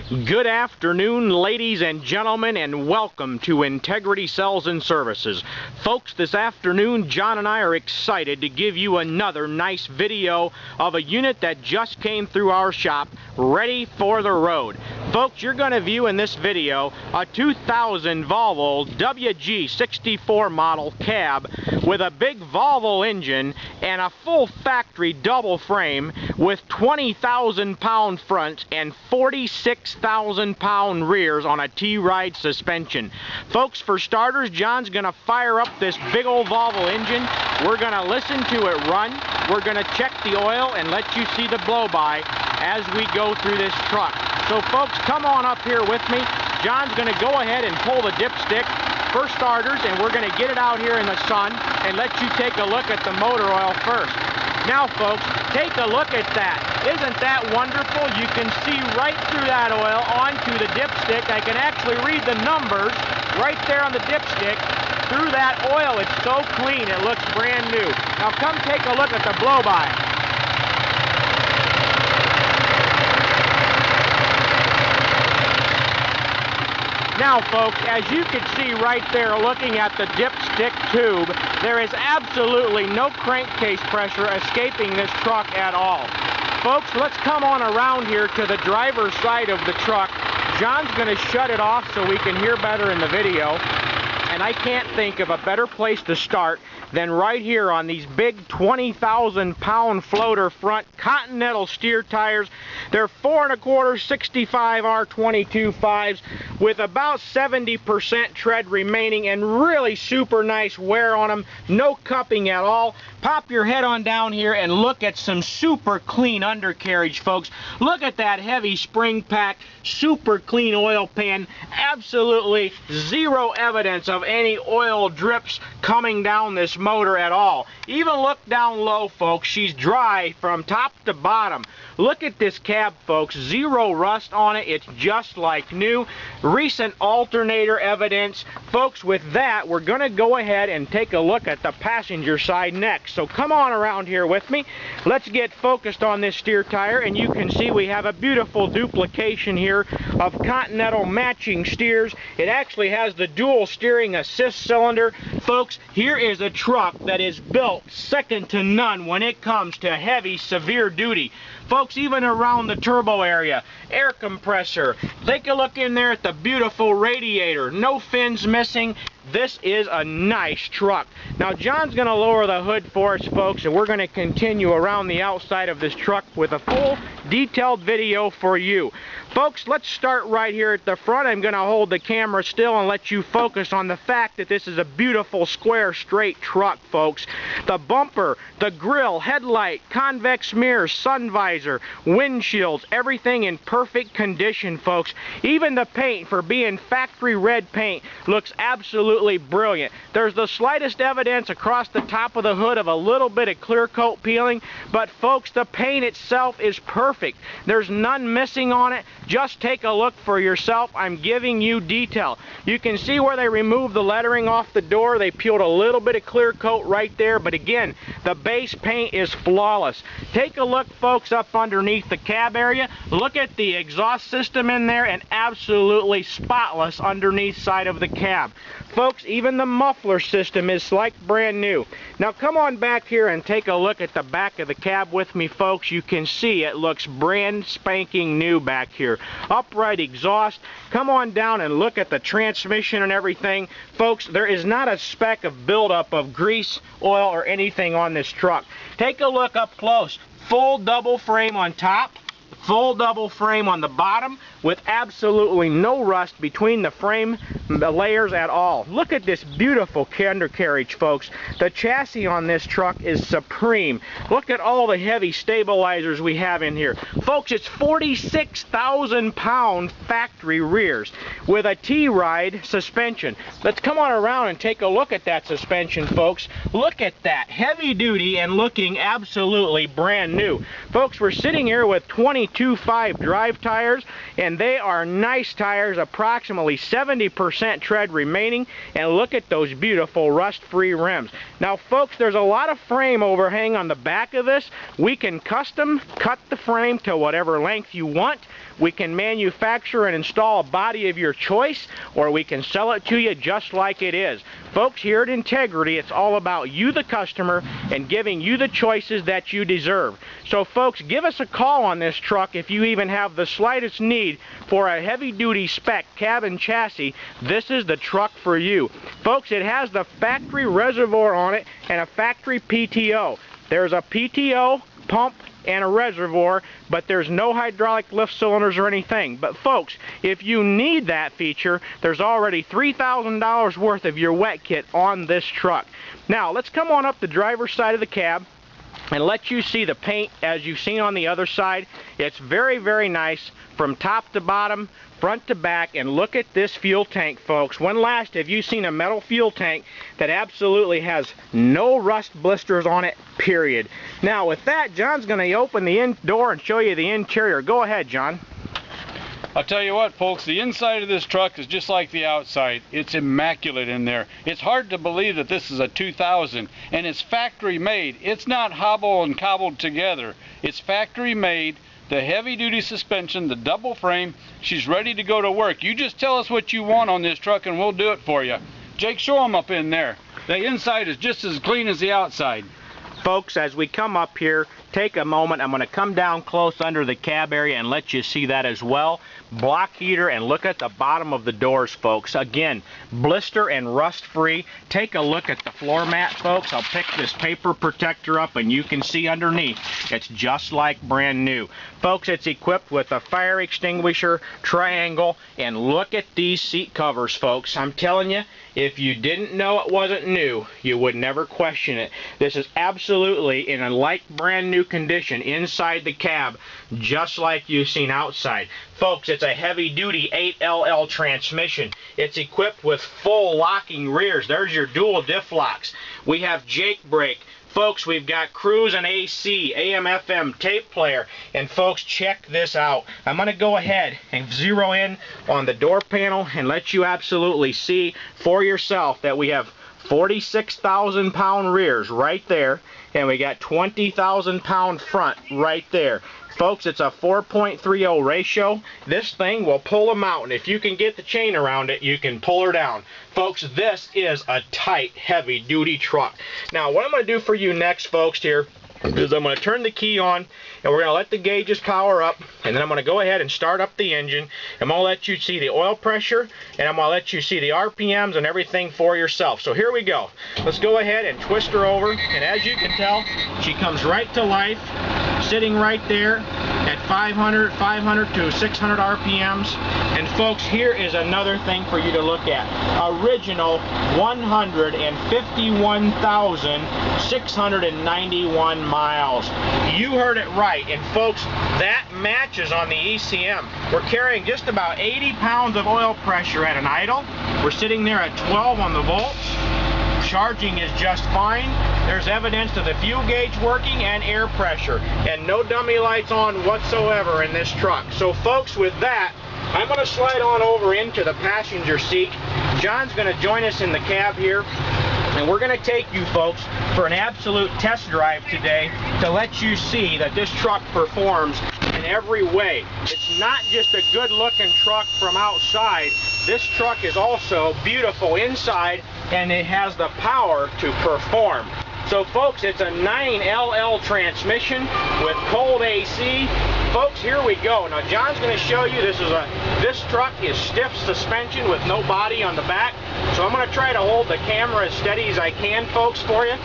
Good afternoon, ladies and gentlemen, and welcome to Integrity Sales and Services. Folks, this afternoon, John and I are excited to give you another nice video of a unit that just came through our shop, ready for the road. Folks, you're going to view in this video a 2000 Volvo wg64 model cab with a big Volvo engine and a full factory double frame with 20,000 pound fronts and 46,000 pound rears on a T-ride suspension. Folks, for starters, John's going to fire up this big old Volvo engine. We're going to listen to it run. We're going to check the oil and let you see the blow-by as we go through this truck. So folks, come on up here with me. John's going to go ahead and pull the dipstick for starters, and we're going to get it out here in the sun and let you take a look at the motor oil first. Now folks, take a look at that. Isn't that wonderful? You can see right through that oil onto the dipstick. I can actually read the numbers right there on the dipstick. Through that oil, it's so clean, it looks brand new. Now come take a look at the blow-by. Now folks, as you can see right there looking at the dipstick tube, there is absolutely no crankcase pressure escaping this truck at all. Folks, let's come on around here to the driver's side of the truck. John's going to shut it off so we can hear better in the video. And I can't think of a better place to start than right here on these big 20,000 pound floater front Continental steer tires. They're 4 1/4 65 R22 5s with about 70% tread remaining and really super nice wear on them. No cupping at all. Pop your head on down here and look at some super clean undercarriage, folks. Look at that heavy spring pack, super clean oil pan, absolutely zero evidence of any oil drips coming down this motor at all. Even look down low, folks. She's dry from top to bottom. Look at this cab, folks. Zero rust on it. It's just like new. Recent alternator evidence. Folks, with that, we're going to go ahead and take a look at the passenger side next. So come on around here with me. Let's get focused on this steer tire, and you can see we have a beautiful duplication here of Continental matching steers. It actually has the dual steering assist cylinder. Folks, here is a truck that is built second to none when it comes to heavy, severe duty. Folks, even around the turbo area, air compressor. Take a look in there at the beautiful radiator. No fins missing. This is a nice truck. Now, John's going to lower the hood for us, folks, and we're going to continue around the outside of this truck with a full, detailed video for you. Folks, let's start right here at the front. I'm going to hold the camera still and let you focus on the fact that this is a beautiful, square, straight truck, folks. The bumper, the grille, headlight, convex mirrors, sun visor, windshields, everything in perfect condition, folks. Even the paint, for being factory red paint, looks absolutely brilliant. There's the slightest evidence across the top of the hood of a little bit of clear coat peeling, but folks, the paint itself is perfect. There's none missing on it. Just take a look for yourself. I'm giving you detail. You can see where they removed the lettering off the door. They peeled a little bit of clear coat right there, but again, the base paint is flawless. Take a look, folks, up underneath the cab area. Look at the exhaust system in there, and absolutely spotless underneath side of the cab. Folks, even the muffler system is like brand new. Now come on back here and take a look at the back of the cab with me, folks. You can see it looks brand spanking new back here. Upright exhaust. Come on down and look at the transmission and everything. Folks, there is not a speck of buildup of grease, oil, or anything on this truck. Take a look up close. Full double frame on top. Full double frame on the bottom with absolutely no rust between the frame layers at all. Look at this beautiful undercarriage, folks. The chassis on this truck is supreme. Look at all the heavy stabilizers we have in here. Folks, it's 46,000 pound factory rears with a T-ride suspension. Let's come on around and take a look at that suspension, folks. Look at that. Heavy duty and looking absolutely brand new. Folks, we're sitting here with 22.5 drive tires, and they are nice tires, approximately 70% tread remaining, and look at those beautiful rust-free rims. Now folks, there's a lot of frame overhang on the back of this. We can custom cut the frame to whatever length you want. We can manufacture and install a body of your choice, or we can sell it to you just like it is. Folks, here at Integrity, it's all about you, the customer, and giving you the choices that you deserve. So folks, give us a call on this truck if you even have the slightest need for a heavy-duty spec cab and chassis. This is the truck for you. Folks, it has the factory reservoir on it and a factory PTO. There's a PTO, pump, and a reservoir, but there's no hydraulic lift cylinders or anything. But folks, if you need that feature, there's already $3,000 worth of your wet kit on this truck. Now, let's come on up the driver's side of the cab and let you see the paint as you've seen on the other side. It's very, very nice from top to bottom, front to back, and look at this fuel tank, folks. When last have you seen a metal fuel tank that absolutely has no rust blisters on it, period? Now with that, John's going to open the door and show you the interior. Go ahead, John. I'll tell you what, folks, the inside of this truck is just like the outside. It's immaculate in there. It's hard to believe that this is a 2000, and it's factory made. It's not hobbled and cobbled together. It's factory made. The heavy-duty suspension, the double frame, she's ready to go to work. You just tell us what you want on this truck and we'll do it for you. Jake, show them up in there. The inside is just as clean as the outside. Folks, as we come up here, take a moment. I'm going to come down close under the cab area and let you see that as well. Block heater, and look at the bottom of the doors, folks. Again, blister and rust free. Take a look at the floor mat, folks. I'll pick this paper protector up and you can see underneath it's just like brand new. Folks, it's equipped with a fire extinguisher, triangle, and look at these seat covers, folks. I'm telling you, if you didn't know it wasn't new, you would never question it. This is absolutely in a like brand new condition inside the cab, just like you've seen outside. Folks, it's a heavy-duty 8LL transmission. It's equipped with full locking rears. There's your dual diff locks. We have Jake brake. Folks, we've got cruise and AC, AM, FM, tape player. And folks, check this out. I'm going to go ahead and zero in on the door panel and let you absolutely see for yourself that we have 46,000 pound rears right there, and we got 20,000 pound front right there. Folks, it's a 4.30 ratio. This thing will pull a mountain. If you can get the chain around it, you can pull her down. Folks, this is a tight, heavy-duty truck. Now, what I'm going to do for you next, folks, here is I'm going to turn the key on, and we're going to let the gauges power up, and then I'm going to go ahead and start up the engine. I'm going to let you see the oil pressure, and I'm going to let you see the RPMs and everything for yourself. So here we go. Let's go ahead and twist her over, and as you can tell, she comes right to life, sitting right there at 500 to 600 RPMs. And folks, here is another thing for you to look at. Original 151,691 miles. You heard it right. And folks, that matches on the ECM. We're carrying just about 80 pounds of oil pressure at an idle. We're sitting there at 12 on the volts. Charging is just fine. There's evidence of the fuel gauge working and air pressure, and no dummy lights on whatsoever in this truck. So folks, with that, I'm going to slide on over into the passenger seat. John's going to join us in the cab here, and we're going to take you folks for an absolute test drive today to let you see that this truck performs in every way. It's not just a good looking truck from outside. This truck is also beautiful inside, and it has the power to perform. So folks, it's a 9LL transmission with cold AC. Folks, here we go. Now John's going to show you this truck is stiff suspension with no body on the back. So I'm going to try to hold the camera as steady as I can, folks, for you.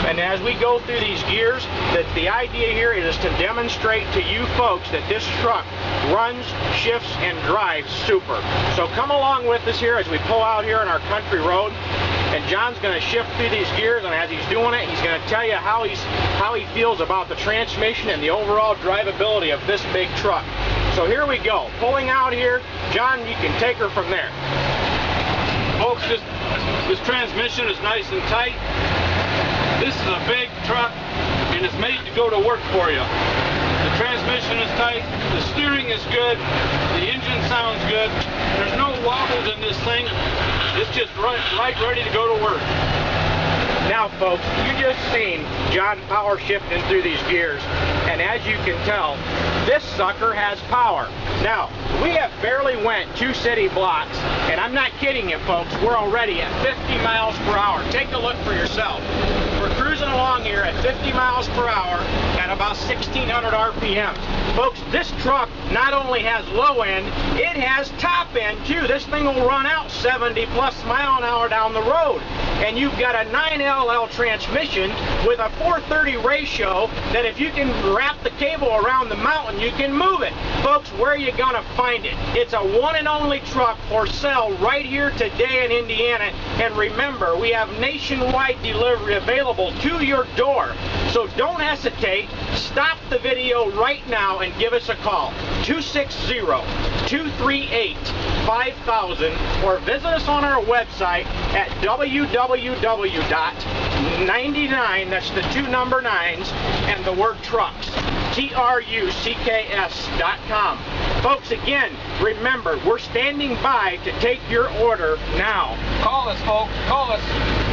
And as we go through these gears, the idea here is to demonstrate to you folks that this truck runs, shifts, and drives super. So come along with us here as we pull out here on our country road. And John's going to shift through these gears, and as he's doing it, he's going to tell you how he feels about the transmission and the overall drivability of this big truck. So here we go. Pulling out here. John, you can take her from there. Folks, this transmission is nice and tight. This is a big truck, and it's made to go to work for you. The transmission is tight, the steering is good, the engine sounds good. There's no wobbles in this thing. It's just right ready to go to work. Now folks, you just seen John power shifting through these gears, and as you can tell, this sucker has power. Now, we have barely went 2 city blocks, and I'm not kidding you folks, we're already at 50 miles per hour. Take a look for yourself. We're cruising along here at 50 miles per hour at about 1600 RPMs. Folks, this truck not only has low end, it has top end too. This thing will run out 70 plus mile an hour down the road. And you've got a 9LL transmission with a 430 ratio that if you can wrap the cable around the mountain, you can move it. Folks, where are you gonna find it? It's a one and only truck for sale right here today in Indiana. And remember, we have nationwide delivery available to your door. So don't hesitate. Stop the video right now and give us a call. 260-238-5000 or visit us on our website at www.99, that's the 2 number 9s, and the word trucks, trucks.com. Folks, again, remember, we're standing by to take your order now. Call us, folks. Call us.